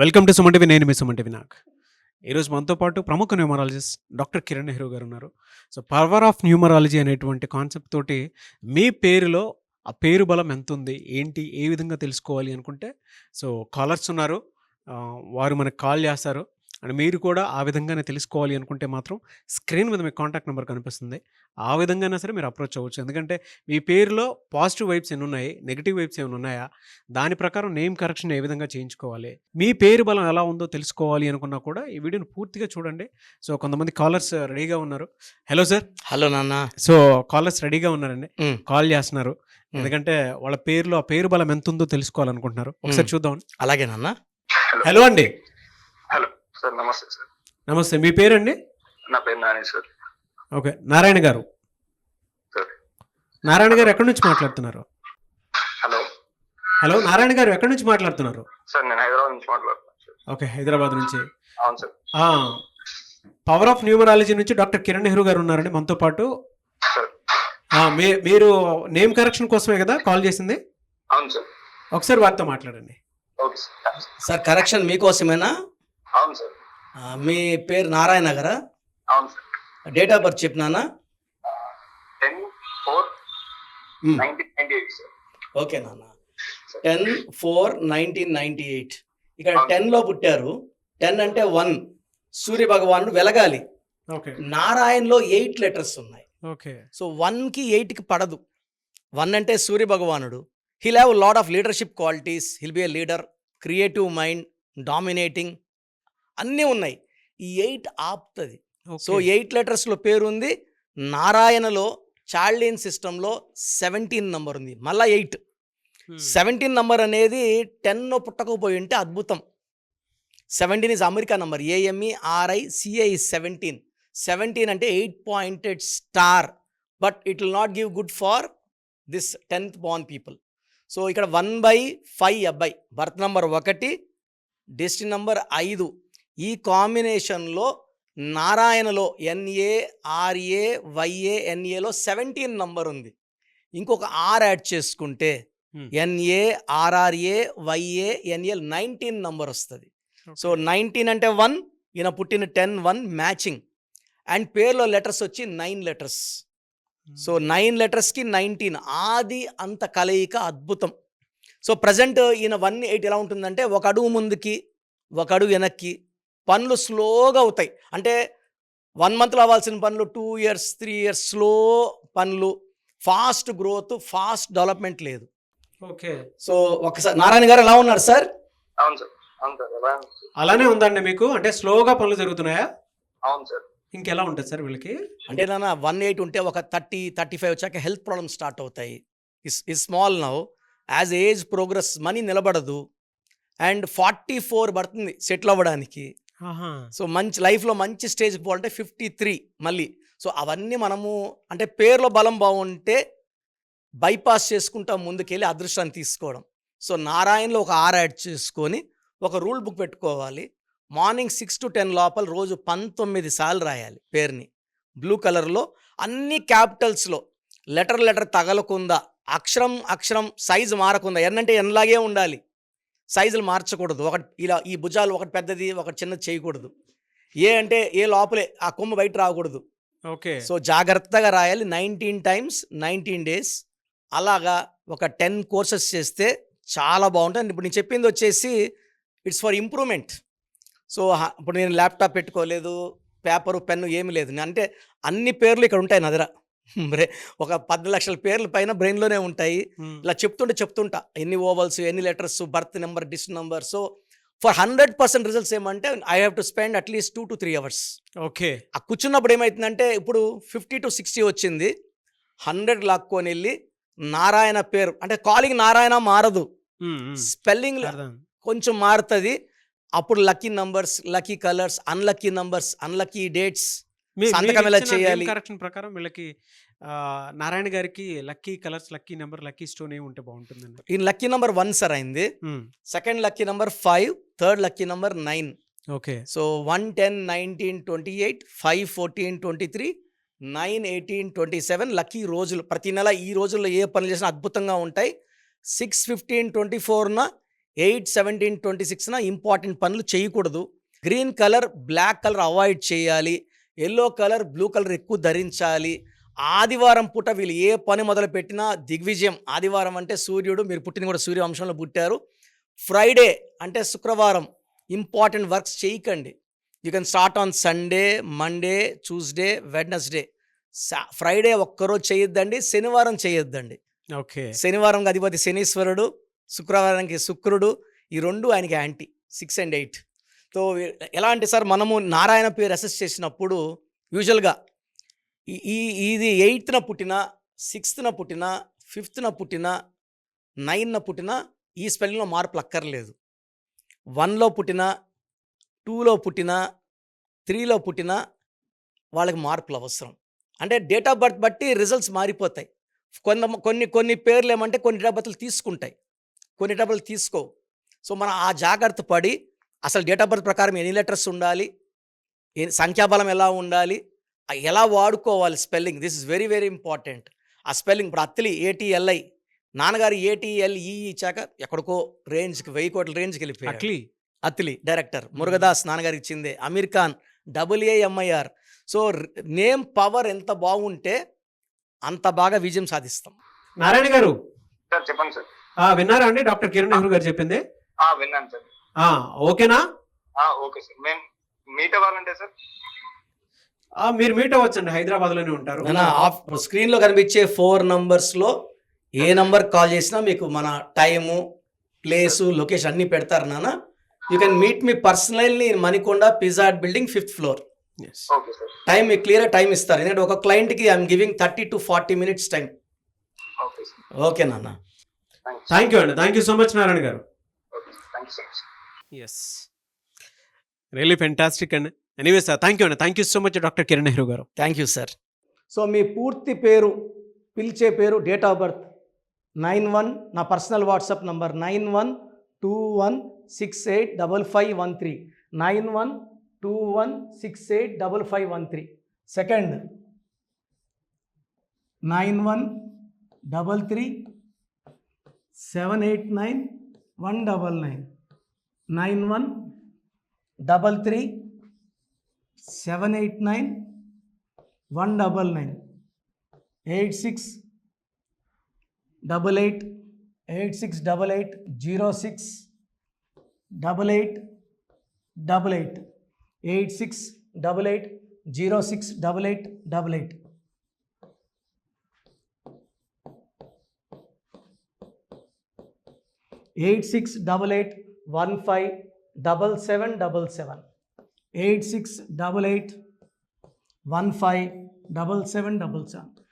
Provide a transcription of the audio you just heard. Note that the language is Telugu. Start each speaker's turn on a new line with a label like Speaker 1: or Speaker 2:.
Speaker 1: Welcome to Suman TV. నేను మీ సుమన్ టీవీ నాగ్. ఈరోజు మనతో పాటు ప్రముఖ న్యూమరాలజిస్ట్ డాక్టర్ కిరణ్ నెహ్రూ గారు ఉన్నారు. సో పవర్ ఆఫ్ న్యూమరాలజీ అనేటువంటి కాన్సెప్ట్ తోటి మీ పేరులో ఆ పేరు బలం ఎంతుంది, ఏంటి, ఏ విధంగా తెలుసుకోవాలి అనుకుంటే సో కాలర్స్ ఉన్నారు. వారు మనకు కాల్ చేస్తారు. అండ్ మీరు కూడా ఆ విధంగానే తెలుసుకోవాలి అనుకుంటే మాత్రం స్క్రీన్ మీద మీకు కాంటాక్ట్ నెంబర్ కనిపిస్తుంది. ఆ విధంగానే సరే మీరు అప్రోచ్ అవ్వచ్చు. ఎందుకంటే మీ పేరులో పాజిటివ్ వైబ్స్ ఎన్ని ఉన్నాయి, నెగిటివ్ వైబ్స్ ఏమైనా ఉన్నాయా, దాని ప్రకారం నేమ్ కరెక్షన్ ఏ విధంగా చేయించుకోవాలి, మీ పేరు బలం ఎలా ఉందో తెలుసుకోవాలి అనుకున్నా కూడా ఈ వీడియోని పూర్తిగా చూడండి. సో కొంతమంది కాలర్స్ రెడీగా ఉన్నారు. Hello sir.
Speaker 2: హలో నాన్న.
Speaker 1: సో కాలర్స్ రెడీగా ఉన్నారండి,
Speaker 2: ఉమ్,
Speaker 1: కాల్ చేస్తున్నారు.
Speaker 2: ఉమ్.
Speaker 1: ఎందుకంటే వాళ్ళ పేరులో ఆ పేరు బలం ఎంత ఉందో తెలుసుకోవాలనుకుంటున్నారు. ఒకసారి చూద్దాం.
Speaker 2: అలాగే నాన్న.
Speaker 1: హలో అండి.
Speaker 3: హలో సార్, నమస్తే సార్.
Speaker 1: నమస్తే, మీ పేరండి?
Speaker 3: నా పేరు నాని సార్.
Speaker 1: ఓకే, నారాయణ గారు.
Speaker 3: సార్
Speaker 1: నారాయణ గారు ఎక్కడి నుంచి మాట్లాడుతున్నారు?
Speaker 3: హలో
Speaker 1: హలో, నారాయణ గారు ఎక్కడి నుంచి మాట్లాడుతున్నారు?
Speaker 3: సార్, నేను హైదరాబాద్ నుంచి మాట్లాడుతున్నాను సార్.
Speaker 1: ఓకే, హైదరాబాద్ నుంచి.
Speaker 3: అవును సార్.
Speaker 1: పవర్ ఆఫ్ న్యూమరాలజీ నుంచి డాక్టర్ కిరణ్ నెహ్రూ గారు ఉన్నారండి మనతో పాటు.
Speaker 3: సార్
Speaker 1: మీరు నేమ్ కరెక్షన్ కోసమే కదా కాల్ చేసింది?
Speaker 3: అవును సార్.
Speaker 1: ఒకసారి వారితో మాట్లాడండి.
Speaker 3: Okay sir.
Speaker 2: సార్, కరెక్షన్ మీకోసమేనా?
Speaker 3: అవును సార్.
Speaker 2: మీ పేరు నారాయణ గారా?
Speaker 3: అవును సార్.
Speaker 2: డేట్ ఆఫ్ బర్త్ చెప్పినానా?
Speaker 3: 10/4/1998 సార్.
Speaker 2: ఓకే నాన్న. 10/4/1998. ఇక్కడ 10లో పుట్టారు. 10 అంటే 1. సూర్య భగవానుడు వెలగాలి.
Speaker 1: ఓకే
Speaker 2: నారాయణలో 8 లెటర్స్ ఉన్నాయి.
Speaker 1: ఓకే
Speaker 2: సో 1కి 8కి పడదు. 1 అంటే సూర్య భగవానుడు. Hill have lot of leadership qualities. Hill B a leader, creative mind, dominating అన్నీ ఉన్నాయి. ఈ 8 ఆపుతుంది. సో 8 లెటర్స్లో పేరు ఉంది. నారాయణలో చార్లియన్ సిస్టంలో 17 నంబర్ ఉంది, మళ్ళా 8. 17 నంబర్ అనేది 10లో పుట్టకపోయి ఉంటే అద్భుతం. 17 is America number. AMERICA is 17. 17 అంటే 8 pointed star. But it will not give good for this 10th born people. So ఇక్కడ 1/5 అబ్బాయి, బర్త్ నంబర్ 1, డెస్టినీ నంబర్ 5. ఈ కాంబినేషన్లో నారాయణలో NARAYANAలో 17 నంబర్ ఉంది. ఇంకొక R యాడ్ చేసుకుంటే NARRAYANAL 19 నంబర్ వస్తుంది. సో 19 అంటే 1, ఈయన పుట్టిన 10/1 మ్యాచింగ్. అండ్ పేర్లో లెటర్స్ వచ్చి 9 లెటర్స్. సో 9 లెటర్స్కి 19 ఆది అంత కలయిక అద్భుతం. సో ప్రజెంట్ ఈయన 1/8 ఎలా ఉంటుందంటే ఒక అడుగు ముందుకి ఒక అడుగు వెనక్కి, పనులు స్లోగా అవుతాయి. అంటే 1 మంత్లో అవ్వాల్సిన పనులు 2 years 3 years స్లో పనులు, ఫాస్ట్ గ్రోత్, ఫాస్ట్ డెవలప్మెంట్ లేదు.
Speaker 1: ఓకే
Speaker 2: సో ఒకసారి నారాయణ గారు ఎలా ఉన్నారు సార్?
Speaker 3: అవును సార్. అవును సార్. ఎలా ఉంది సార్?
Speaker 1: అలానే ఉందండి మీకు? అంటే స్లోగా పనులు జరుగుతున్నాయా?
Speaker 3: అవును సార్.
Speaker 1: ఇంకెలా ఉంటుంది సార్ వీళ్ళకి?
Speaker 2: అంటే నాన్న 1/8 ఉంటే ఒక 30-35 వచ్చాక హెల్త్ ప్రాబ్లమ్స్ స్టార్ట్ అవుతాయి. Is small now. As age progress money నిలబడదు. అండ్ 44 పడుతుంది సెటిల్ అవ్వడానికి. సో మంచి లైఫ్లో మంచి స్టేజ్కి పోవాలంటే 53 మళ్ళీ. సో అవన్నీ మనము అంటే పేరులో బలం బాగుంటే బైపాస్ చేసుకుంటా ముందుకెళ్ళి అదృష్టాన్ని తీసుకోవడం. సో నారాయణలో ఒక R యాడ్ చేసుకొని ఒక రూల్ బుక్ పెట్టుకోవాలి. మార్నింగ్ 6 to 10 లోపల రోజు 19 సార్లు రాయాలి పేరుని. బ్లూ కలర్లో అన్ని క్యాపిటల్స్లో లెటర్ తగలకుండా, అక్షరం సైజు మారకుండా. అంటే ఎన్లాగే ఉండాలి, సైజులు మార్చకూడదు. ఒకటి ఇలా ఈ భుజాలు ఒకటి పెద్దది ఒకటి చిన్నది చేయకూడదు. అంటే ఏ లోపలే ఆ కొమ్ము బయట రాకూడదు.
Speaker 1: ఓకే.
Speaker 2: సో జాగ్రత్తగా రాయాలి. 19 times 19 days. అలాగా ఒక 10 కోర్సెస్ చేస్తే చాలా బాగుంటుంది. ఇప్పుడు నేను చెప్పింది వచ్చేసి ఇట్స్ ఫర్ ఇంప్రూవ్మెంట్. సో ఇప్పుడు నేను ల్యాప్టాప్ పెట్టుకోలేదు, పేపరు పెన్ను ఏమి లేదు. అంటే అన్ని పేర్లు ఇక్కడ ఉంటాయి నా దగ్గర. ఒక 10 లక్షల పేర్ల పైన బ్రెయిన్లోనే ఉంటాయి. ఇలా చెప్తుంటా ఎన్ని ఓవల్స్, ఎన్ని లెటర్స్, బర్త్ నెంబర్, డిస్ట్ నెంబర్. సో ఫర్ 100% రిజల్ట్స్ ఏమంటే I have to spend at least 2 to 3 hours.
Speaker 1: Okay.
Speaker 2: ఆ కూర్చున్నప్పుడు ఏమవుతుందంటే ఇప్పుడు 50 to 60 వచ్చింది, 100 లాక్కొని వెళ్ళి నారాయణ పేరు అంటే కాలింగ్ నారాయణ మారదు, స్పెల్లింగ్ కొంచెం మారుతుంది. అప్పుడు lucky numbers, lucky colours, unlucky numbers, unlucky dates సంతకం ఎలా చేయాలి.
Speaker 1: కరెక్షన్ ప్రకారం వీళ్ళకి నారాయణ గారికి lucky colours, lucky number, lucky stone ఏమి ఉంటే బాగుంటుందండి?
Speaker 2: ఈ లక్కీ నంబర్ 1 సార్ అయింది. Second lucky number 5, third lucky number 9.
Speaker 1: Okay.
Speaker 2: So 1, 10, 19, 28, 5, 14, 23, 9, 18, 27 lucky రోజులు. ప్రతి నెల ఈ రోజుల్లో ఏ పనులు చేసినా అద్భుతంగా ఉంటాయి. 6, 15, 24న 8/17/26న ఇంపార్టెంట్ పనులు చేయకూడదు. Green colour, black colour avoid చేయాలి. యెల్లో కలర్, బ్లూ కలర్ ఎక్కువ ధరించాలి. ఆదివారం పూట వీళ్ళు ఏ పని మొదలుపెట్టినా దిగ్విజయం. ఆదివారం అంటే సూర్యుడు, మీరు పుట్టింది కూడా సూర్యవంశంలో పుట్టారు. ఫ్రైడే అంటే శుక్రవారం ఇంపార్టెంట్ వర్క్స్ చేయకండి. You can start on Sunday, Monday, Tuesday, Wednesday. Friday ఒక్కరోజు చేయొద్దండి, శనివారం చేయొద్దండి.
Speaker 1: ఓకే.
Speaker 2: శనివారం అధిపతి శనీశ్వరుడు, శుక్రవారానికి శుక్రుడు, ఈ రెండు ఆయనకి యాంటీ 6 and 8. సో ఎలా అంటే సార్, మనము నారాయణ పేరు అసెస్ చేసినప్పుడు యూజువల్గా ఇది 8న పుట్టిన, 6న పుట్టిన, 5న పుట్టిన, 9న పుట్టిన ఈ స్పెల్లింగ్లో మార్పులు అక్కర్లేదు. 1లో పుట్టిన, 2లో పుట్టిన, 3లో పుట్టిన వాళ్ళకి మార్పులు అవసరం. అంటే డేట్ ఆఫ్ బర్త్ బట్టి రిజల్ట్స్ మారిపోతాయి. కొన్ని పేర్లు ఏమంటే కొన్ని డేట్ ఆఫ్ బర్త్లు తీసుకుంటాయి, కొన్ని డేట్ ఆఫ్ బర్త్లు తీసుకోవు. సో మనం ఆ జాగ్రత్త పడి అసలు డేట్ ఆఫ్ బర్త్ ప్రకారం ఎన్ని లెటర్స్ ఉండాలి, సంఖ్యాబలం ఎలా ఉండాలి, ఎలా వాడుకోవాలి spelling, this is very very important. ఆ స్పెల్లింగ్ ఇప్పుడు అత్తిలి ATLI, నాన్నగారు ATLE ఇచ్చాక ఎక్కడికో రేంజ్కి 1000 కోట్ల రేంజ్కి వెళ్ళిపోయారు. అత్తిలి డైరెక్టర్ మురుగదాస్ నాన్నగారికి ఇచ్చిందే. Aamir Khan AAMIR. So name power ఎంత బాగుంటే అంత బాగా విజయం సాధిస్తాం.
Speaker 1: నారాయణ గారు
Speaker 3: సార్ చెప్పండి సార్.
Speaker 1: విన్నారా అండి డాక్టర్ కిరణ్ నెహ్రూ గారు చెప్పింది?
Speaker 3: విన్నాను సార్.
Speaker 1: ఓకేనా?
Speaker 3: Okay sir. మేము మీట్ అవ్వాలంటే సార్
Speaker 1: మీరు మీట్ అవ్వచ్చండి, హైదరాబాద్ లోనే ఉంటారు.
Speaker 2: స్క్రీన్ లో కనిపించే 4 నంబర్స్లో ఏ నంబర్ కాల్ చేసినా మీకు మన టైము, ప్లేసు, లొకేషన్ అన్ని పెడతారు నాన్న. You can meet me personally in Manikonda Pizza Hut building 5th floor.
Speaker 3: Okay sir.
Speaker 2: Time మీకు క్లియర్ టైం ఇస్తారు, ఎందుకంటే ఒక క్లయింట్కి I'm giving 30 to 40 minutes time.
Speaker 3: Okay sir.
Speaker 2: Okay నాన్న.
Speaker 1: థ్యాంక్ యూ అండి, thank you so much Narayana garu.
Speaker 3: Okay sir. Thank you so much.
Speaker 1: Yes, really fantastic అండి. ఎనీవే సార్, థ్యాంక్ యూ అండి, thank you so much doctor Kiran Nehru garu.
Speaker 2: Thank you sir. So మీ పూర్తి పేరు, పిలిచే పేరు, డేట్ ఆఫ్ బర్త్ 91, నా personal WhatsApp number 9121685513, 9121685513. Second 9133789199, 9133789199, 868886880688, 8688068888. Eight six double eight 157777, 8688157777.